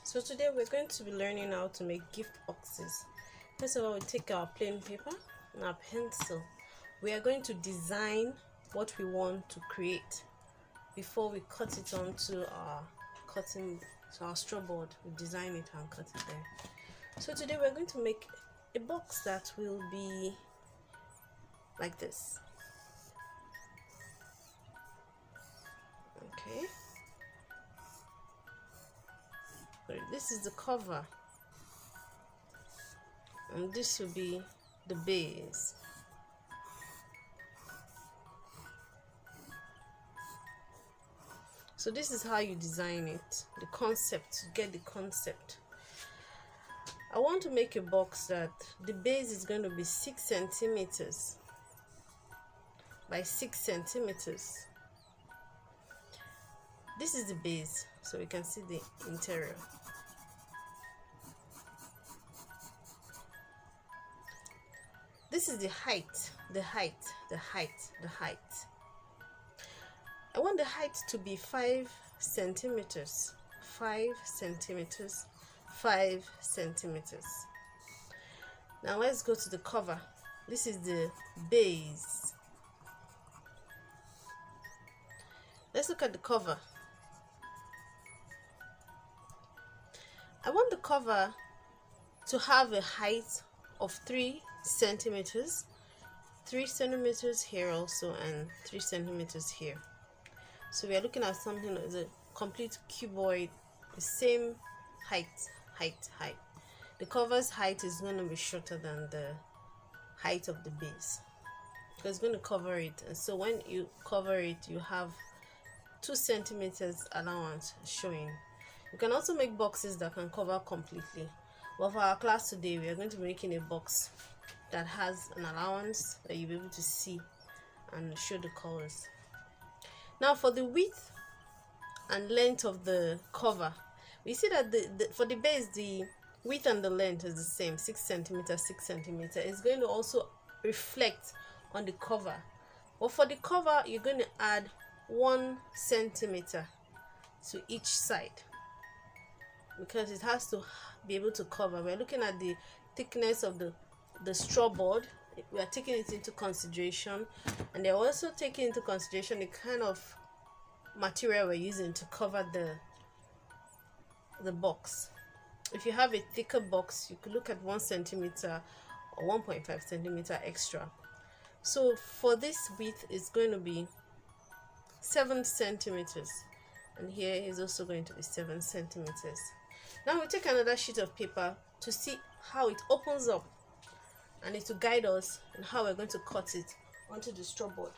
So today we're going to be learning how to make gift boxes. First of all, we take our plain paper and our pencil. We are going to design what we want to create before we cut it onto our straw board. We design it and cut it there. So today we're going to make a box that will be like this. Okay. This is the cover, and this will be the base. So this is how you design it, the concept, you get the concept. I want to make a box that the base is going to be 6 centimeters by 6 centimeters. This is the base, so we can see the interior. This is the height. I want the height to be 5 centimeters. 5 centimeters. 5 centimeters. Now let's go to the cover. This is the base. Let's look at the cover. I want the cover to have a height of 3 centimeters, 3 centimeters here also, and 3 centimeters here. So we are looking at something as a complete cuboid, the same height. The cover's height is going to be shorter than the height of the base because it's going to cover it, and so when you cover it, you have 2 centimeters allowance showing. You can also make boxes that can cover completely. But for our class today, we are going to be making a box that has an allowance that you'll be able to see and show the colors. Now for the width and length of the cover, we see that for the base, the width and the length is the same, 6 centimeters, 6 centimeters. It's going to also reflect on the cover. But for the cover, you're going to add 1 centimeter to each side because it has to be able to cover. We're looking at the thickness of the straw board. We are taking it into consideration, and they're also taking into consideration the kind of material we're using to cover the box. If you have a thicker box, you could look at 1 centimeter or 1.5 centimeter extra. So for this width, it's going to be 7 centimeters, and here is also going to be 7 centimeters. Now we take another sheet of paper to see how it opens up, and it will guide us on how we're going to cut it onto the straw board.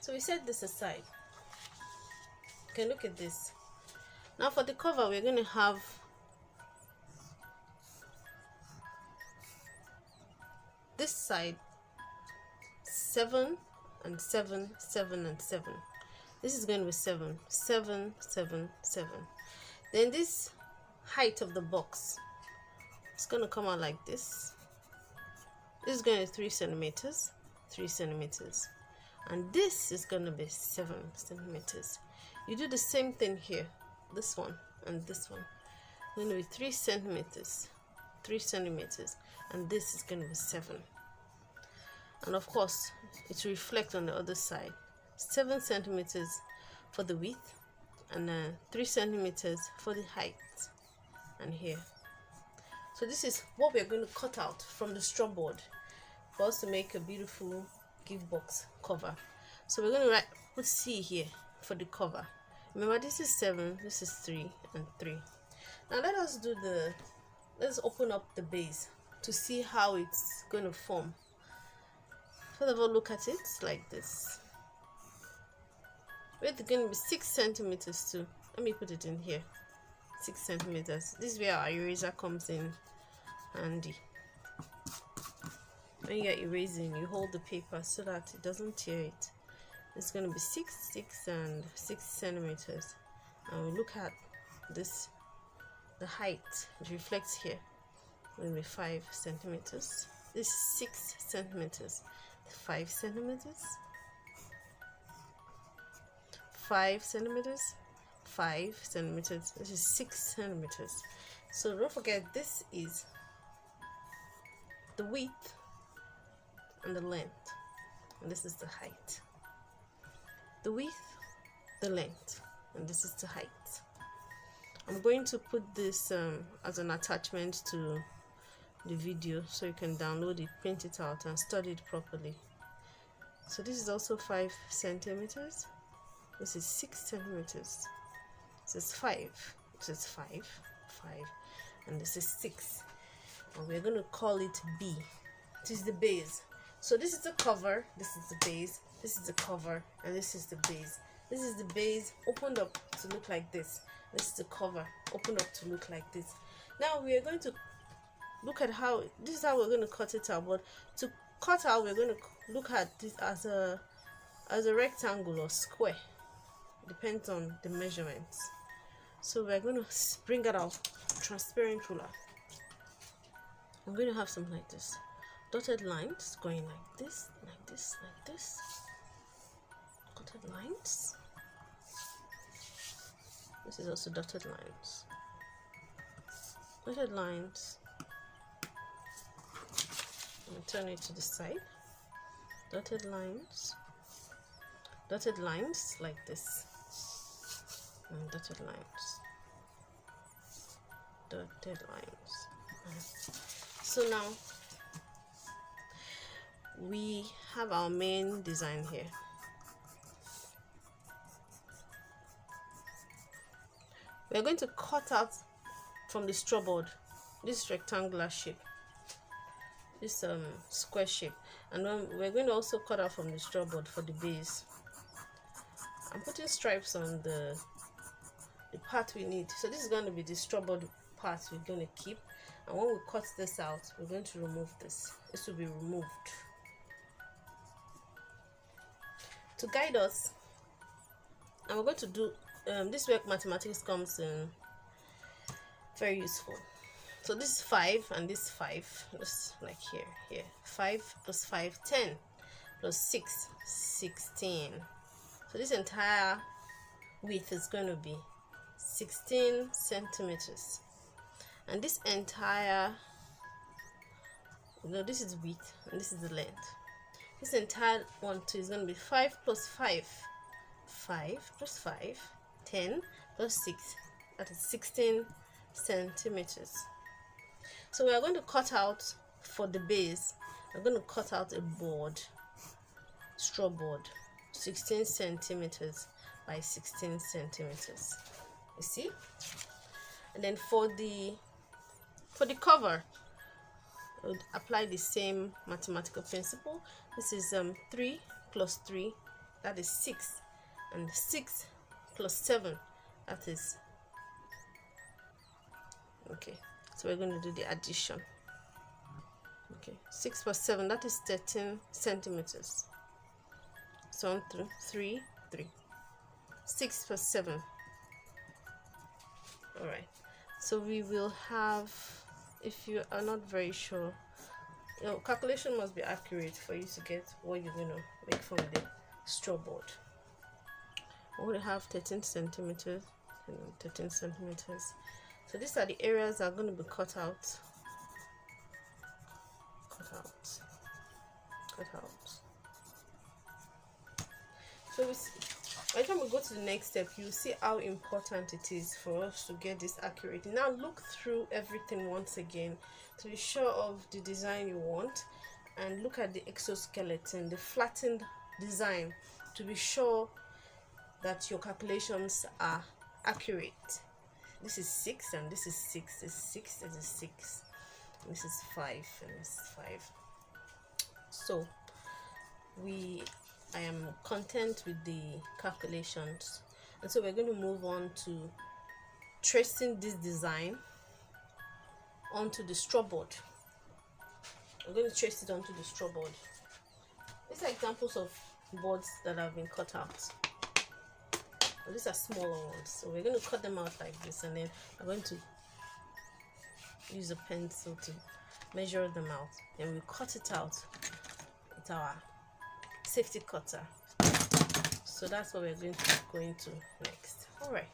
So we set this aside. You can look at this. Now for the cover, we're going to have this side 7 and 7, 7 and 7. This is going to be 7, 7, 7, 7. Then this height of the box, it's going to come out like this. This is going to be 3 centimeters, 3 centimeters. And this is going to be 7 centimeters. You do the same thing here. This one and this one. It's going to be 3 centimeters, 3 centimeters. And this is going to be 7. And of course, it will reflect on the other side. 7 centimeters for the width and 3 centimeters for the height, and here. So this is what we are going to cut out from the straw board for us to make a beautiful gift box cover. So we're going to put C here for the cover. Remember, this is 7, this is 3 and 3. Now let's open up the base to see how it's going to form. First of all, look at it like this. It's going to be 6 centimeters too. Let me put it in here. 6 centimeters. This is where our eraser comes in handy. When you're erasing, you hold the paper so that it doesn't tear it. It's going to be 6, 6 and 6 centimeters. And we look at this, the height, it reflects here. It will be 5 centimeters. This is 6 centimeters. 5 centimeters, 5 centimeters, 5 centimeters. This is 6 centimeters. So don't forget, this is the width and the length, and this is the height. The width, the length, and this is the height. I'm going to put this as an attachment to the video so you can download it, print it out, and study it properly. So this is also 5 centimeters. This is 6 centimeters. This is 5. This is 5, 5, and this is 6. And we're going to call it B. This is the base. So this is the cover, this is the base, this is the cover, and this is the base. This is the base opened up to look like this. This is the cover opened up to look like this. Now we are going to look at how, this is how we're going to cut it out. But to cut out, we're going to look at this as a rectangle or square. Depends on the measurements. So we're going to bring it out, transparent ruler. I'm going to have something like this. Dotted lines going like this, like this, like this. Dotted lines. This is also dotted lines. Dotted lines. I'm going to turn it to the side. Dotted lines. Dotted lines like this. And dotted lines. Dotted lines. So now we have our main design here. We're going to cut out from the straw board this rectangular shape, this square shape, and then we're going to also cut out from the straw board for the base. I'm putting stripes on the part we need. So this is going to be the straw board part we're going to keep, and when we cut this out, we're going to remove this. This will be removed. To guide us, and we're going to do this where mathematics comes in very useful. So this is 5 and this 5, just like here 5 plus 5, 10, plus 6, 16. So this entire width is going to be 16 centimeters, and this entire, this is width and this is the length. This entire one too is going to be 5 plus 5, 5 plus 5, 10 plus 6, that is 16 centimeters. So we are going to cut out for the base. We're going to cut out a board, straw board, 16 centimeters by 16 centimeters. You see? And then for the cover, I would apply the same mathematical principle. This is 3 plus 3, that is 6, and 6 plus 7, that is, okay, so we're going to do the addition. Okay, 6 plus 7, that is 13 centimeters. So 1, 2, 3, 3. 6 plus 7. All right, so we will have, if you are not very sure, your calculation must be accurate for you to get what you're going to make from the straw board. We're going to have 13 centimeters and 13 centimeters. So these are the areas that are going to be cut out. Cut out. Cut out. So by the time we go to the next step, you'll see how important it is for us to get this accurate. Now look through everything once again to be sure of the design you want, and look at the exoskeleton, the flattened design, to be sure that your calculations are accurate. This is 6 and this is 6, this is 6, this is 6, and this is 5 and this is 5. So I am content with the calculations, and so we're going to move on to tracing this design onto the straw board. I'm going to trace it onto the straw board. These are examples of boards that have been cut out. These are smaller ones, so we're going to cut them out like this, and then I'm going to use a pencil to measure them out, and we cut it out with our safety cutter. So that's what we're going to go into next. All right.